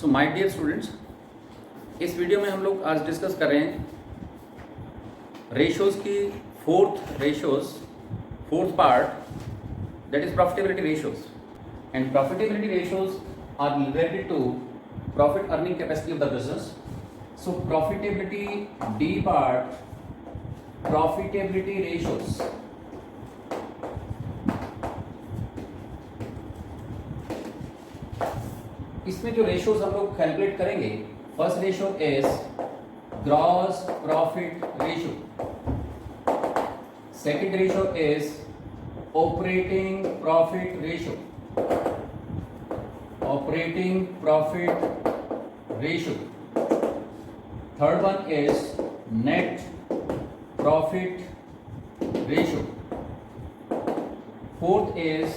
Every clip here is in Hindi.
सो माय डियर स्टूडेंट्स, इस वीडियो में हम लोग आज डिस्कस कर रहे हैं रेशोज़ की fourth part, that is profitability ratios. And profitability ratios are related to profit earning capacity of the business. So profitability the part, profitability ratios. इसमें जो रेशोज हम लोग कैलकुलेट करेंगे, first ratio is gross profit ratio, second ratio is operating profit ratio, third one is net profit ratio, fourth is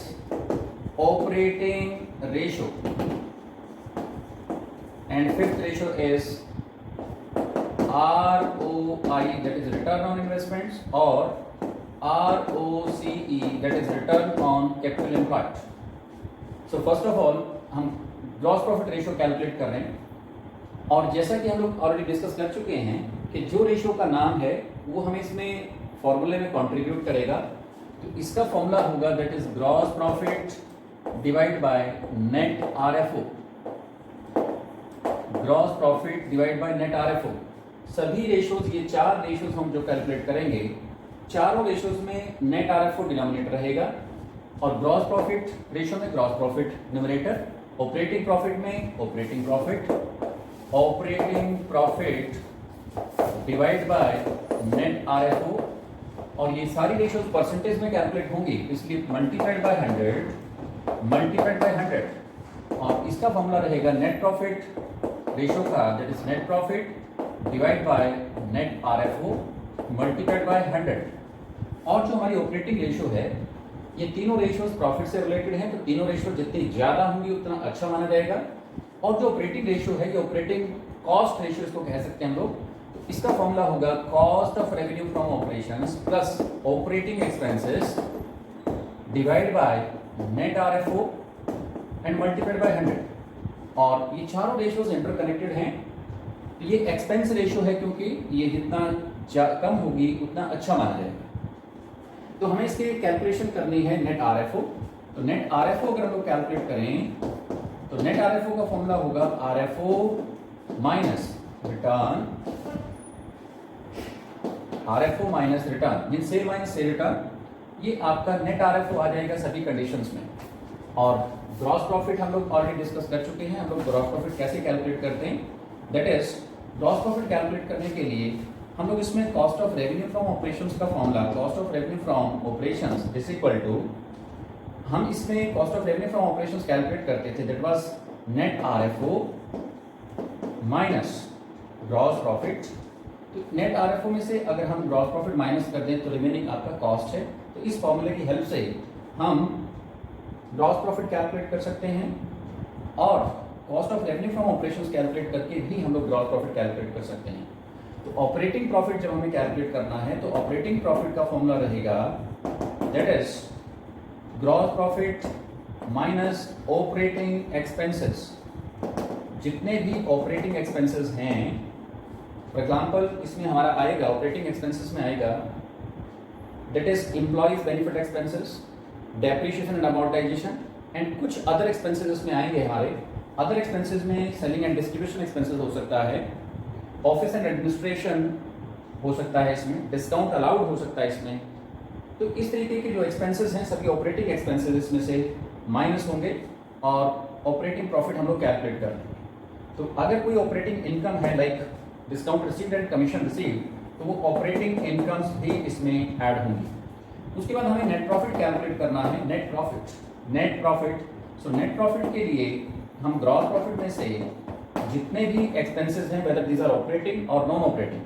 operating ratio, and fifth ratio is ROI, that is return on investments, or ROCE, that is return on capital employed. So first of all हम ग्रॉस प्रॉफिट रेशियो कैलकुलेट कर रहे हैं, और जैसा कि हम लोग ऑलरेडी डिस्कस कर चुके हैं कि जो रेशियो का नाम है वो हमें इसमें फॉर्मूले में कंट्रीब्यूट करेगा. तो इसका फॉर्मूला होगा that is gross profit divide by net RFO, gross profit divide by net RFO. सभी रेशोज, ये चार रेशोज हम जो कैलकुलेट करेंगे, चारों रेशोज में नेट RFO डिनोमिनेटर रहेगा, और ग्रॉस प्रॉफिट रेशो में gross profit numerator, operating profit में operating profit divide by net RFO. और ये सारी रेशोज परसेंटेज में कैलकुलेट होंगी, इसलिए मल्टीप्लाइड बाय 100, और इसका फॉर्मूला रहेगा नेट प्रॉफिट रेशो का, that is net profit divide by net RFO multiplied by 100. और जो हमारी ऑपरेटिंग रेशो है, ये तीनों रेशियोज प्रॉफिट से रिलेटेड हैं, तो तीनों रेशियो जितनी ज्यादा होंगी उतना अच्छा माना जाएगा. और जो ऑपरेटिंग रेशियो है, ये ऑपरेटिंग कॉस्ट रेशियो इसको कह सकते हैं हम लोग. तो इसका फॉर्मूला होगा cost of revenue from operations plus operating expenses divide by net RFO and multiplied by 100. और ये चारों रेशियोज इंटरकनेक्टेड हैं. तो ये एक्सपेंस रेशियो है, क्योंकि ये जितना कम होगी उतना अच्छा माना जाएगा. तो हमें इसके कैलकुलेशन करनी है नेट RFO. तो नेट RFO अगर हम लोग कैलकुलेट करें, तो नेट RFO का फॉर्मूला होगा RFO minus return, mean sale minus sale return. ये आपका नेट RFO आ जाएगा सभी कंडीशंस में. और ग्रॉस प्रॉफिट हम लोग ऑलरेडी डिस्कस कर चुके हैं. हम लोग ग्रॉस प्रॉफिट कैसे कैलकुलेट करते हैं, that is gross profit calculate करने के लिए हम लोग इसमें cost of revenue from operations का formula, cost of revenue from operations is equal to, हम इसमें cost of revenue from operations calculate करते थे, that was net RFO minus gross profit. तो नेट RFO में से अगर हम ग्रॉस प्रॉफिट माइनस कर दें तो रिमेनिंग आपका कॉस्ट है. तो इस फॉर्मूले की हेल्प से हम ग्रॉस प्रॉफिट कैलकुलेट कर सकते हैं, और cost of revenue from operations calculate करके भी हम लोग ग्रॉस प्रॉफिट कैलकुलेट कर सकते हैं. तो ऑपरेटिंग प्रॉफिट जब हमें कैलकुलेट करना है, तो ऑपरेटिंग प्रॉफिट का फॉर्मूला रहेगा that is gross profit minus operating expenses. जितने भी ऑपरेटिंग एक्सपेंसेस हैं, फॉर एग्जांपल इसमें हमारा आएगा, ऑपरेटिंग एक्सपेंसेस में आएगा that is employees benefit expenses, depreciation and amortisation, and कुछ अदर एक्सपेंसेस इसमें आएंगे. हमारे अदर एक्सपेंसेस में सेलिंग एंड डिस्ट्रीब्यूशन एक्सपेंसेस हो सकता है, ऑफिस एंड एडमिनिस्ट्रेशन हो सकता है, इसमें डिस्काउंट अलाउड हो सकता है इसमें. तो इस तरीके के जो एक्सपेंसेस हैं सभी ऑपरेटिंग एक्सपेंसेस इसमें से माइनस होंगे, और ऑपरेटिंग प्रॉफिट हम लोग कैलकुलेट कर लेंगे. तो अगर कोई ऑपरेटिंग इनकम है like discount received and commission received, तो वो ऑपरेटिंग इनकम्स भी इसमें ऐड होंगी. उसके बाद हमें नेट प्रॉफिट कैलकुलेट करना है, नेट प्रॉफिट. सो नेट प्रॉफिट के लिए हम ग्रॉस प्रॉफिट में से जितने भी एक्सपेंसेस हैं, वेदर दीज आर ऑपरेटिंग और नॉन ऑपरेटिंग,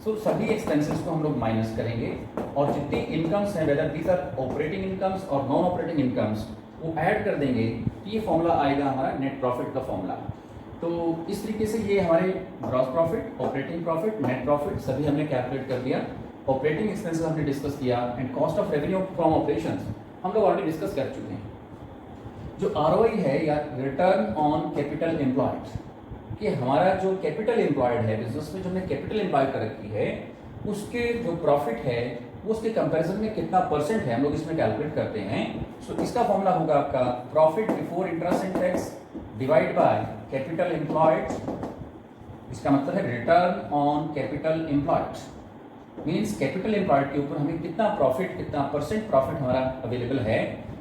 सो सभी एक्सपेंसेस को हम लोग माइनस करेंगे, और जितनी इनकम्स हैं, whether these are operating incomes और नॉन ऑपरेटिंग इनकम्स, वो ऐड कर देंगे. ये फॉर्मूला आएगा हमारा नेट प्रॉफिट का फॉर्मूला. तो इस तरीके से ये हमारे gross profit, operating profit, net profit सभी हमने कैलकुलेट कर दिया. ऑपरेटिंग एक्सपेंसेस हमने डिस्कस किया, and cost of revenue from operations हम लोग ऑलरेडी डिस्कस कर चुके हैं. जो ROI है या रिटर्न ऑन कैपिटल एम्प्लॉयड, कि हमारा जो कैपिटल एम्प्लॉयड है बिजनेस में, जो हमने कैपिटल एम्प्लॉय कर रखी है, उसके जो प्रॉफिट है वो उसके कंपैरिजन में कितना परसेंट है, हम लोग इसमें कैलकुलेट करते हैं। सो इसका फॉर्मूला होगा आपका profit before interest and tax divide by capital employed. इसका मतलब है return on capital employed, means capital employed के ऊपर हमें कितना प्रॉफिट, कितना परसेंट प्रॉफिट हमारा अवेलेबल है।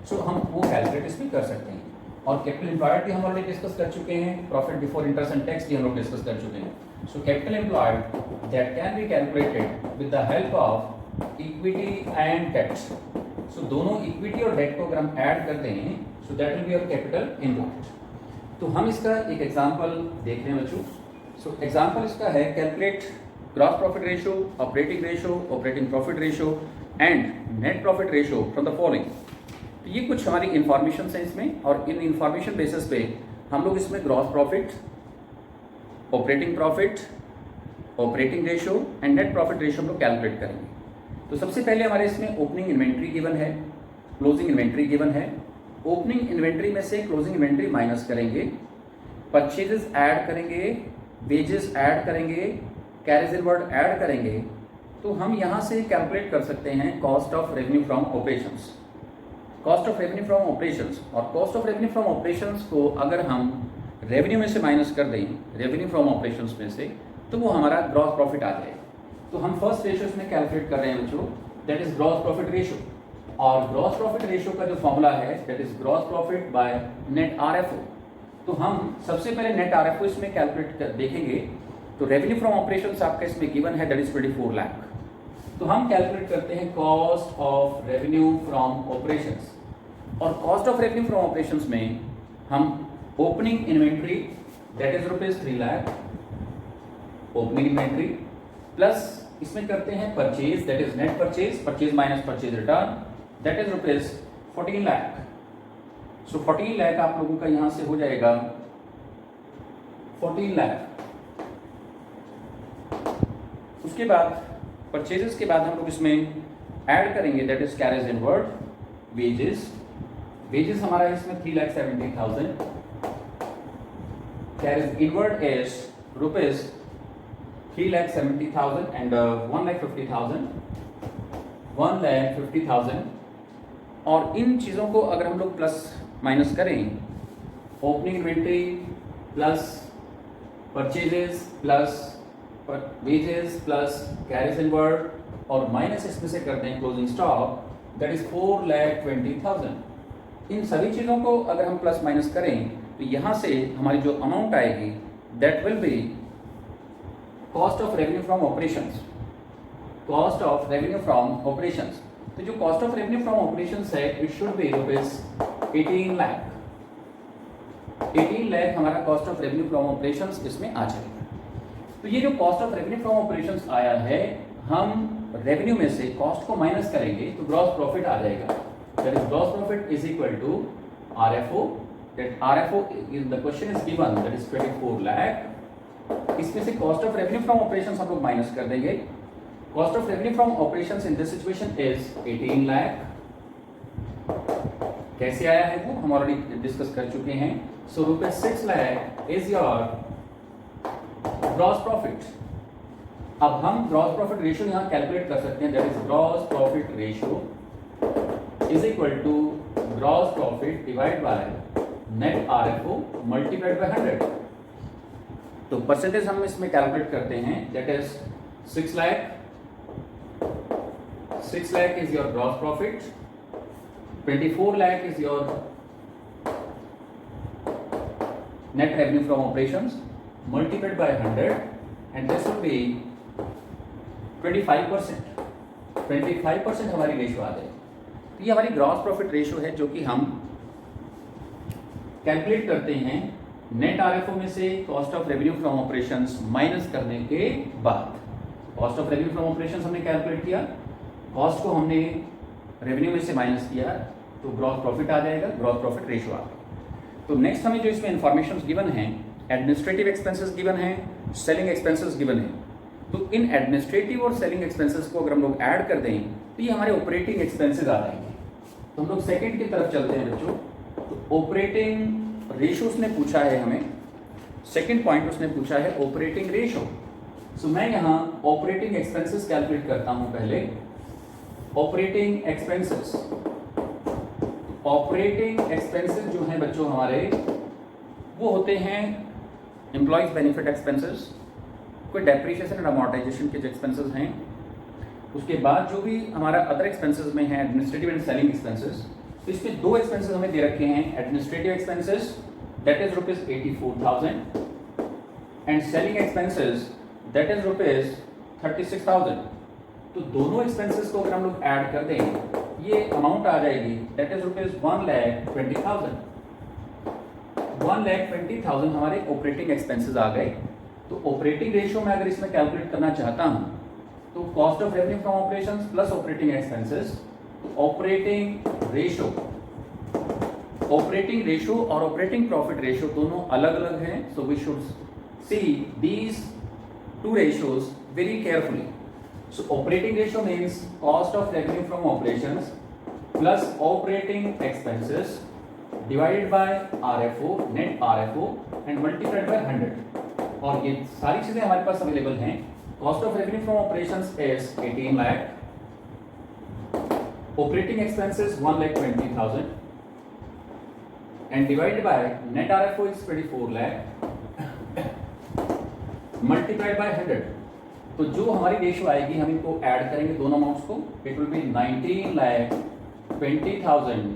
सो हम वो कैलकुलेट इसमें कर सकते हैं। और कैपिटल एम्प्लॉयड भी हम ऑलरेडी डिस्कस कर चुके हैं, profit before interest and tax भी हम लोग डिस्कस कर चुके हैं। So capital employed that can be calculated with the help of equity and debt. So दोनों इक्विटी और डेट को अगर हम ऐड करते हैं so that will be your capital employed. तो हम इसका एक एग्जांपल देख रहे हैं बच्चों। सो एग्जांपल इसका है calculate gross profit ratio, operating ratio, operating profit ratio and net profit ratio from the following. तो ये कुछ हमारी इंफॉर्मेशन है इसमें, और इन इंफॉर्मेशन बेसिस पे हम लोग इसमें gross profit, operating profit, operating ratio and net profit ratio हम लोग कैलकुलेट करेंगे। तो सबसे पहले हमारे इसमें ओपनिंग इन्वेंट्री गिवन है, क्लोजिंग इन्वेंट्री गिवन है। ओपनिंग इन्वेंट्री में से क्लोजिंग इन्वेंट्री माइनस करेंगे, परचेजेस ऐड करेंगे, वेजेस ऐड करेंगे, कैरेज इनवर्ड ऐड करेंगे। तो हम यहाँ से कैलकुलेट कर सकते हैं cost of revenue from operations. Cost of revenue from operations, और cost of revenue from operations को अगर हम रेवेन्यू में से माइनस कर दें, रेवेन्यू फ्रॉम ऑपरेशंस में से, तो वो हमारा ग्रॉस प्रॉफिट आ जाएगा। तो हम फर्स्ट रेशियो इसमें कैलकुलेट कर रहे हैं बच्चों, that is gross profit ratio. और ग्रॉस प्रॉफिट रेशियो का जो फॉर्मूला है that is gross profit by net RFO. तो हम सबसे पहले नेट आरएफओ इसमें कैलकुलेट देखेंगे। तो रेवेन्यू फ्रॉम ऑपरेशंस आपका इसमें गिवन है दैट इज 24 लाख। तो हम कैलकुलेट करते हैं cost of revenue from operations. और cost of revenue from operations में हम opening inventory that is ₹3 lakh, opening inventory plus इसमें करते हैं purchase that is net purchase, purchase minus purchase return that is ₹14 lakh. So 14 lakh आप लोगों का यहां से हो जाएगा 14 लाख। उसके बाद परचेजेस के बाद हम लोग इसमें ऐड करेंगे that is carriage inward, wages. Wages हमारा इसमें 3,70,000, कैरेज इनवर्ड इज ₹3,70,000 एंड 1,50,000, 1,50,000। और इन चीज़ों को अगर हम लोग प्लस माइनस करें, opening inventory plus purchases plus wages plus carriage inward, और माइनस इसमें से करते हैं क्लोजिंग स्टॉक दैट इज 4,20,000। इन सभी चीज़ों को अगर हम प्लस माइनस करें तो यहाँ से हमारी जो अमाउंट आएगी that will be cost of revenue from operations, cost of revenue from operations. तो जो cost of revenue from operations है it should be ₹18 lakh. 18 lakh हमारा cost of revenue from operations इसमें आ जाएगा। तो ये जो cost of revenue from operations आया है, हम रेवेन्यू में से कॉस्ट को माइनस करेंगे तो ग्रॉस प्रॉफिट आ जाएगा। That is gross profit is equal to RFO, that RFO in the question is given that is 24 lakh. इसमें से cost of revenue from operations हम लोग माइनस कर देंगे। Cost of revenue from operations in this situation is 18 lakh. कैसे आया है वो हम ऑलरेडी डिस्कस कर चुके हैं। So ₹6 lakh is your gross profit. अब हम ग्रॉस प्रॉफिट रेशियो यहां कैलकुलेट कर सकते हैं that is gross profit ratio is equal to gross profit divide by net RFO multiplied by 100। तो परसेंटेज हम इसमें कैलकुलेट करते हैं that is 6 lakh. 6 lakh is your gross profit, 24 lakh is your net revenue from operations multiplied by 100 and this will be 25%। 25% हमारी रेशियो आ जाएगी। ये हमारी ग्रॉस प्रॉफिट रेशियो है जो कि हम कैलकुलेट करते हैं नेट आरएफओ में से cost of revenue from operations minus करने के बाद। Cost of revenue from operations हमने कैलकुलेट किया, कॉस्ट को हमने रेवेन्यू में से माइनस किया तो ग्रॉस प्रॉफिट आ जाएगा, ग्रॉस प्रॉफिट रेशियो आ गया। तो नेक्स्ट हमें जो इसमें इंफॉर्मेशन गिवन है, एडमिनिस्ट्रेटिव एक्सपेंसेस गिवन है, सेलिंग एक्सपेंसेस गिवन है। तो इन एडमिनिस्ट्रेटिव और सेलिंग एक्सपेंसेस को अगर हम लोग ऐड कर दें तो ये हमारे ऑपरेटिंग एक्सपेंसेस आ जाएंगे। तो हम लोग सेकंड की तरफ चलते हैं बच्चों। तो ऑपरेटिंग रेशियोज ने पूछा है हमें। सेकंड पॉइंट उसने पूछा है ऑपरेटिंग रेशो। सो मैं यहाँ ऑपरेटिंग एक्सपेंसेस कैलकुलेट करता हूँ पहले। ऑपरेटिंग एक्सपेंसेस जो हैं बच्चों हमारे, वो होते हैं एम्प्लॉयज बेनिफिट एक्सपेंसेस, कोई डेप्रिसिएशन एंड अमोर्टाइजेशन के जो एक्सपेंसेस हैं, उसके बाद जो भी हमारा अदर एक्सपेंसेस में है एडमिनिस्ट्रेटिव एंड सेलिंग एक्सपेंसेस। तो इसमें दो एक्सपेंसेस हमें दे रखे हैं, administrative expenses that is rupees 84,000 and selling expenses that is rupees 36,000। तो दोनों एक्सपेंसेस को अगर हम लोग ऐड कर दें, ये अमाउंट आ जाएगी दैट इज रुपीज 1,20,000। 1,20,000 हमारे ऑपरेटिंग एक्सपेंसेस आ गए। तो ऑपरेटिंग रेशियो में अगर इसमें कैलकुलेट करना चाहता हूं तो cost of revenue from operations plus operating expenses, operating ratio और ऑपरेटिंग प्रॉफिट रेशियो दोनों अलग अलग हैं। So we should see these two ratios very carefully. So operating ratio means cost of revenue from operations plus operating expenses divided by RFO, net RFO and multiplied by 100। और ये सारी चीजें हमारे पास अवेलेबल हैं। Cost of revenue from operations is 18 lakh, operating expenses 1,20,000 and divided by net RFO is 24 lakh multiplied by 100। तो जो हमारी रेशियो आएगी हम इनको ऐड करेंगे दोनों अमाउंट्स को, it will be 19,20,000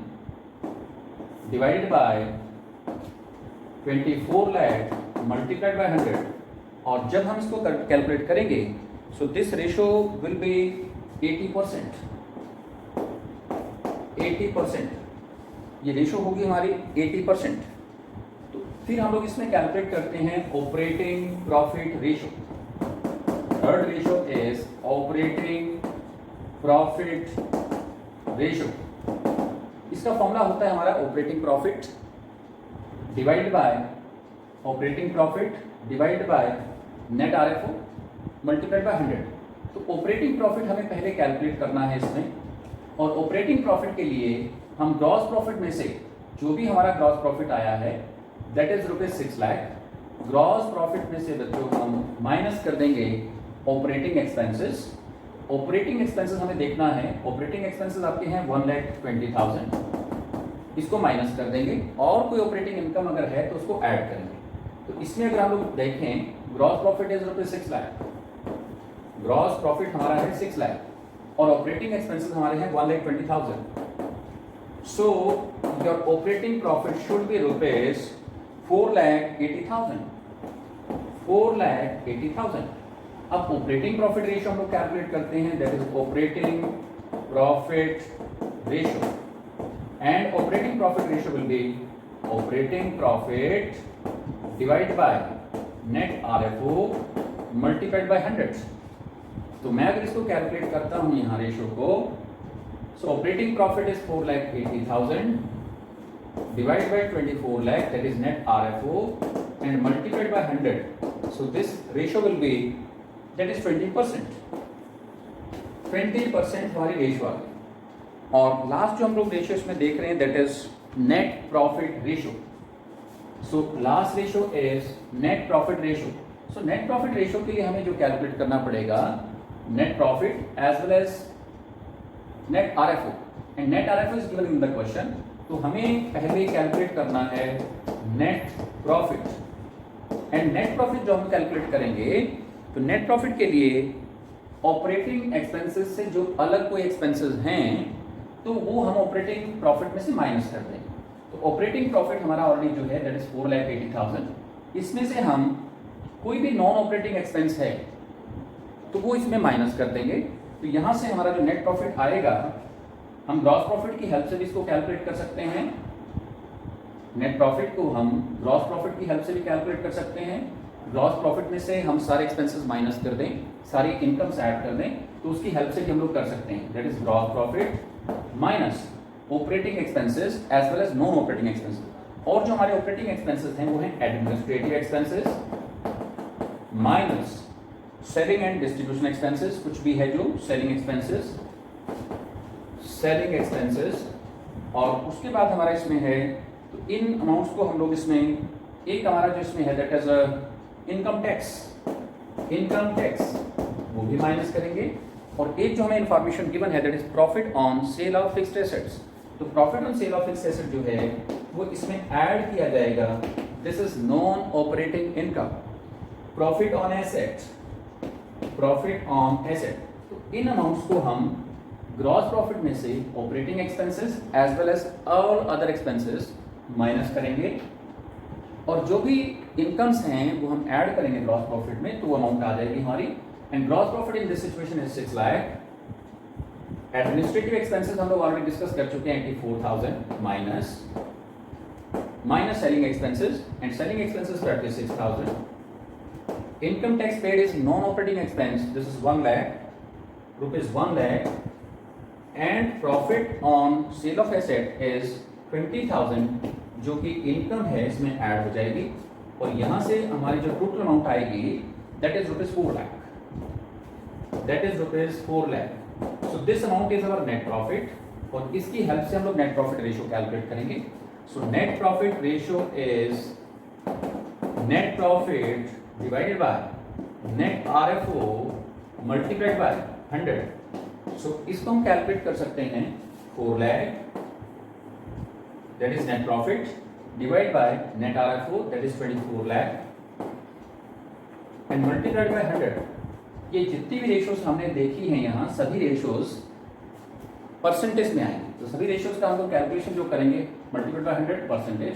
divided by 24 lakh multiplied by 100। और जब हम इसको कैलकुलेट करेंगे so this ratio will be 80%। 80% ये रेशियो होगी हमारी 80%। तो फिर हम लोग इसमें कैलकुलेट करते हैं operating profit ratio. Third ratio is operating profit ratio. इसका फॉर्मूला होता है हमारा operating profit divide by net RFO multiplied by 100। तो ऑपरेटिंग प्रॉफिट हमें पहले कैलकुलेट करना है इसमें, और ऑपरेटिंग प्रॉफिट के लिए हम ग्रॉस प्रॉफिट में से जो भी हमारा ग्रॉस प्रॉफिट आया है that is rupees 6 lakh. Gross profit में से बच्चों हम माइनस कर देंगे ऑपरेटिंग एक्सपेंसेस। ऑपरेटिंग एक्सपेंसेस हमें देखना है, ऑपरेटिंग एक्सपेंसेस आपके हैं 1,20,000, इसको माइनस कर देंगे और कोई ऑपरेटिंग इनकम अगर है तो उसको ऐड करेंगे। तो इसमें अगर हम लोग देखें gross profit is rupees 6 lakh, gross profit हमारा है 6 लाख और ऑपरेटिंग एक्सपेंसेस हमारे हैं 1,20,000। So your operating profit should be rupees 4,80,000। 4,80,000। अब ऑपरेटिंग प्रॉफिट रेशियो हम लोग कैलकुलेट करते हैं, that is operating profit ratio and operating profit ratio will be operating profit divide by net RFO multiplied by 100। तो मैं अगर इसको कैलकुलेट करता हूं यहां रेशियो को, सो operating profit is 4,80,000 divide by 24 lakh that is net RFO and multiplied by 100। So this ratio will be that is 20%। 20% हमारी रेशियो आ गई। और लास्ट जो हम लोग रेशियो इसमें देख रहे हैं that is net profit ratio. So last ratio is net profit ratio. So net profit ratio के लिए हमें जो कैलकुलेट करना पड़ेगा net profit as well as net RFO, and net RFO is given in the question. तो हमें पहले कैलकुलेट करना है net profit, and net profit जो हम कैलकुलेट करेंगे तो नेट प्रॉफिट के लिए ऑपरेटिंग एक्सपेंसेस से जो अलग कोई एक्सपेंसेस हैं तो वो हम ऑपरेटिंग प्रॉफिट में से माइनस कर देंगे। तो ऑपरेटिंग प्रॉफिट हमारा ऑलरेडी जो है दैट इज 4,80,000। इसमें से हम कोई भी नॉन ऑपरेटिंग एक्सपेंस है तो वो इसमें माइनस कर देंगे। तो यहां से हमारा जो नेट प्रॉफिट आएगा हम ग्रॉस प्रॉफिट की हेल्प से भी इसको कैलकुलेट कर सकते हैं। नेट प्रॉफिट को हम ग्रॉस प्रॉफिट की हेल्प से भी कैलकुलेट कर सकते हैं। ग्रॉस प्रॉफिट में से हम सारे एक्सपेंसेस माइनस कर दें, सारी इनकम्स ऐड कर दें, तो उसकी हेल्प से भी हम लोग कर सकते हैं। That is gross profit minus operating expenses as well as non operating expenses. और जो हमारे ऑपरेटिंग एक्सपेंसेस हैं वो हैं administrative expenses minus selling and distribution expenses, कुछ भी है जो सेलिंग एक्सपेंसेस, और उसके बाद हमारा इसमें है तो इन अमाउंट्स को हम लोग इसमें एक हमारा जो इसमें है दैट इज इनकम टैक्स, वो भी माइनस करेंगे। और एक जो हमें इंफॉर्मेशन गिवन है that is profit on sale of fixed assets, तो profit on sale of fixed asset जो है वो इसमें ऐड किया जाएगा। This is non operating income, profit on asset, तो इन अमाउंट्स को हम ग्रॉस प्रॉफिट में से operating expenses as well as all other expenses minus करेंगे, और जो भी इनकम्स हैं वो हम ऐड करेंगे ग्रॉस प्रॉफिट में, तो वो अमाउंट आ जाएगी हमारी। And gross profit in this situation is 6 lakh. Administrative expenses हम लोग ऑलरेडी डिस्कस कर चुके हैं 84,000 minus selling expenses, and selling expenses 36,000। Income tax paid is non operating expense, this is 1 lakh rupees, 1 lakh. And profit on sale of asset is 20,000 जो कि इनकम है इसमें ऐड हो जाएगी, और यहां से हमारी जो टोटल अमाउंट आएगी that is rupees 4 lakh, so this amount is our net profit, और इसकी हेल्प से हम लोग नेट प्रॉफिट रेशियो कैलकुलेट करेंगे। सो net profit ratio is net profit divided by net RFO multiplied by 100। सो इसको हम कैलकुलेट कर सकते हैं 4 lakh that is net profit divided by net RFO that is 24 lakh and multiplied by 100। ये जितनी भी रेशियोज हमने देखी हैं यहाँ सभी रेशियोज परसेंटेज में आएंगे, तो सभी रेशियोज का हम लोग कैलकुलेशन जो करेंगे multiplied by 100 percentage,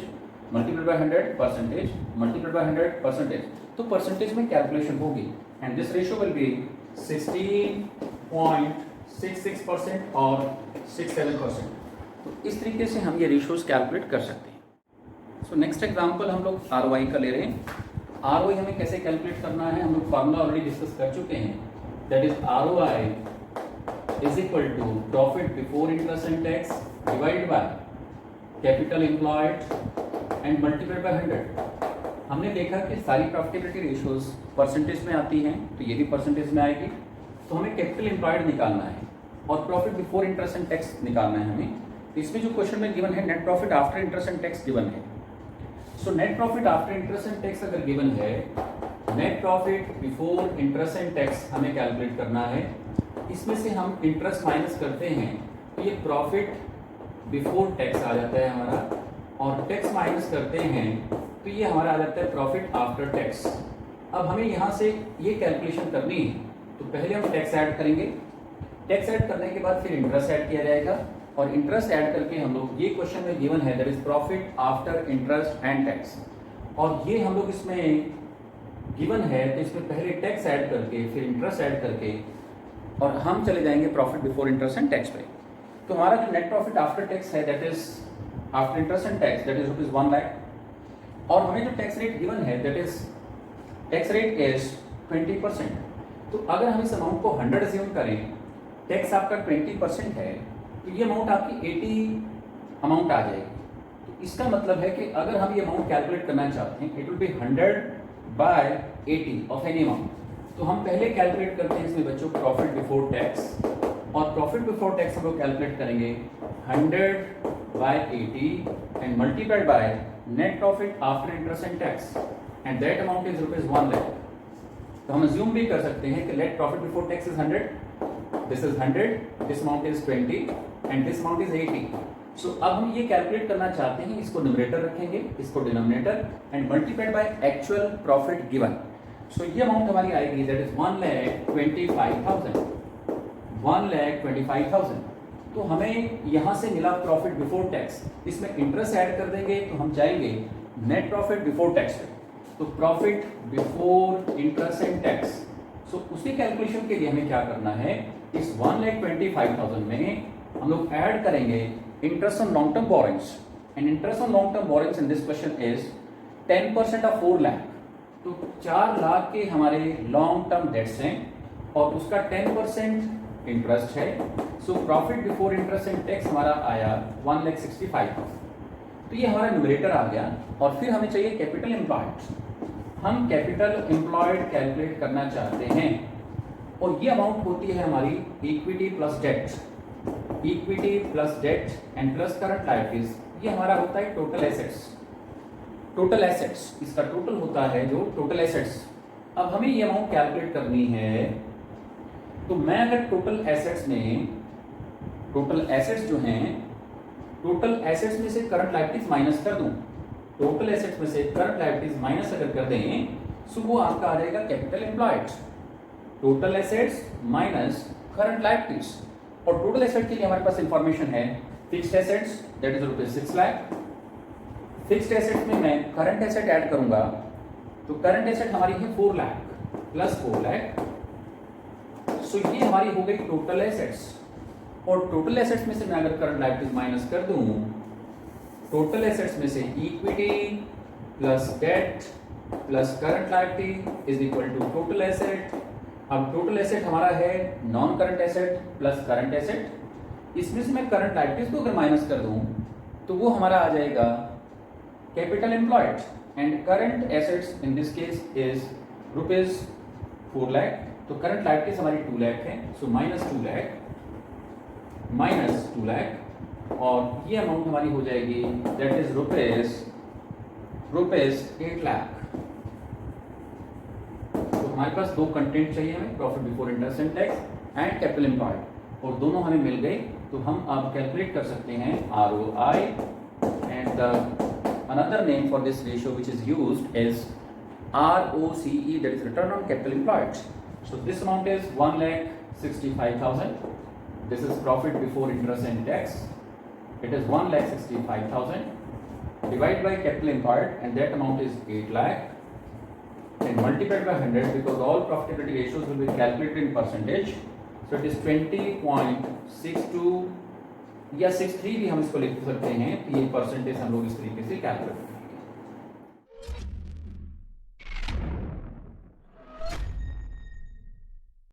multiplied by 100 percentage, multiplied by 100 percentage, तो परसेंटेज में कैलकुलेशन होगी। And this ratio will be 16.66% और 67%। तो इस तरीके से हम ये रेशियोज कैलकुलेट कर सकते हैं। सो नेक्स्ट एग्जांपल हम लोग आरओआई का ले रहे हैं। आरओआई हमें कैसे कैलकुलेट करना है, हम लोग फार्मूला ऑलरेडी डिस्कस कर चुके हैं, that is ROI is equal to profit before interest and tax divided by capital employed and multiplied by 100। हमने देखा कि सारी प्रॉफिटेबिलिटी रेशियोज परसेंटेज में आती हैं, तो ये भी परसेंटेज में आएगी। तो हमें कैपिटल एम्प्लॉयड निकालना है और profit before interest and tax निकालना है हमें। इसमें जो क्वेश्चन में गिवन है net profit after interest and tax given है। So net profit after interest and tax अगर गिवन है, net profit before interest and tax हमें कैलकुलेट करना है। इसमें से हम इंटरेस्ट माइनस करते हैं तो ये प्रॉफिट बिफोर टैक्स आ जाता है हमारा, और टैक्स माइनस करते हैं तो ये हमारा आ जाता है प्रॉफिट आफ्टर टैक्स। अब हमें यहाँ से ये कैलकुलेशन करनी है, तो पहले हम टैक्स ऐड करेंगे, टैक्स ऐड करने के बाद फिर इंटरेस्ट ऐड किया जाएगा, और इंटरेस्ट ऐड करके हम लोग ये क्वेश्चन में गिवन है that is profit after interest and tax, और ये हम लोग इसमें गिवन है तो इसमें पहले टैक्स ऐड करके फिर इंटरेस्ट ऐड करके और हम चले जाएंगे profit before interest and tax पे। तो हमारा जो नेट प्रॉफिट आफ्टर टैक्स है that is after interest and tax that is rupees 1 lakh, और हमें जो टैक्स रेट गिवन है that is tax rate is 20%। तो अगर हम इस अमाउंट को 100 अज्यूम करें, टैक्स आपका 20% है, तो ये अमाउंट आपकी 80 अमाउंट आ जाएगी। तो इसका मतलब है कि अगर हम ये अमाउंट कैलकुलेट करना चाहते हैं, it will be 100/80 of any amount. तो हम पहले कैलकुलेट करते हैं इसमें बच्चों प्रॉफिट बिफोर टैक्स, और प्रॉफिट बिफोर टैक्स हम लोग कैलकुलेट करेंगे 100/80 and multiplied by net profit after interest and tax, and that amount is rupees 1 lakh. तो हम अज्यूम भी कर सकते हैं कि net profit before tax is 100, this is 100, this amount is 20 and this amount is 80। सो अब हम ये कैलकुलेट करना चाहते हैं, इसको न्यूमरेटर रखेंगे, इसको denominator, and multiplied by actual profit given. So ये अमाउंट हमारी आएगी दैट इज 1,25,000, 1,25,000। तो हमें यहाँ से मिला प्रॉफिट बिफोर टैक्स, इसमें इंटरेस्ट ऐड कर देंगे तो हम जाएंगे नेट प्रॉफिट बिफोर टैक्स पे। तो profit before interest and tax, so उसी कैलकुलेशन के लिए हमें क्या करना है, इस 1,25,000 में हम लोग ऐड करेंगे interest on long term borrowings, and interest on long term borrowings in this question is 10% of 4 lakh. तो 4 लाख के हमारे लॉन्ग टर्म डेट्स हैं और उसका 10% इंटरेस्ट है। So profit before interest and tax हमारा आया 1,65,000। तो ये हमारा न्यूमरेटर आ गया, और फिर हमें चाहिए कैपिटल एम्प्लॉयड। हम कैपिटल एम्प्लॉयड कैलकुलेट करना चाहते हैं, और ये अमाउंट होती है हमारी equity plus debt, equity plus debt and plus current liabilities. ये हमारा होता है टोटल एसेट्स, टोटल एसेट्स, इसका टोटल होता है जो टोटल एसेट्स। अब हमें ये अमाउंट कैलकुलेट करनी है, तो मैं अगर टोटल एसेट्स में, टोटल एसेट्स जो हैं, टोटल एसेट्स में से करंट लायबिलिटीज माइनस कर दूं, टोटल एसेट्स में से करंट लायबिलिटीज माइनस अगर कर दें, सो वो आपका आ जाएगा capital employed. Total assets minus current liabilities, और टोटल एसेट के लिए हमारे पास इंफॉर्मेशन है fixed assets that is ₹6 lakh. Fixed asset में मैं करंट एसेट ऐड करूंगा, तो करंट एसेट हमारी है 4 लाख प्लस 4 लाख, सो ये हमारी हो गई टोटल एसेट्स। और टोटल एसेट्स में से मैं अगर करंट लायबिलिटीज माइनस कर दूं, टोटल एसेट्स में से equity plus debt plus current liability is equal to total asset. अब टोटल एसेट हमारा है non current asset plus current asset, इसमें से मैं करंट लायबिलिटीज को अगर माइनस कर दूं, तो वो हमारा आ जाएगा capital employed, and current assets in this case is ₹4 lakh. तो करंट लायबिलिटीज हमारी 2 लाख है, सो -2 लाख माइनस 2 लाख, और ये अमाउंट हमारी हो जाएगी दैट इज ₹8 लाख। तो हमारे पास दो कंटेंट चाहिए हमें, profit before interest and tax and capital employed, और दोनों हमें मिल गए। तो हम अब कैलकुलेट कर सकते हैं ROI, and another name for this ratio which is used is ROCE, that is return on capital employed. So this amount is 1,65,000. This is profit before interest and tax. It is 1,65,000 divided by capital employed, and that amount is 8 lakh, and multiplied by 100 because all profitability ratios will be calculated in percentage. So it is 20.62 या 63 भी हम इसको लिख सकते हैं, तो ये परसेंटेज हम लोग इस तरीके से कैलकुलेट करेंगे।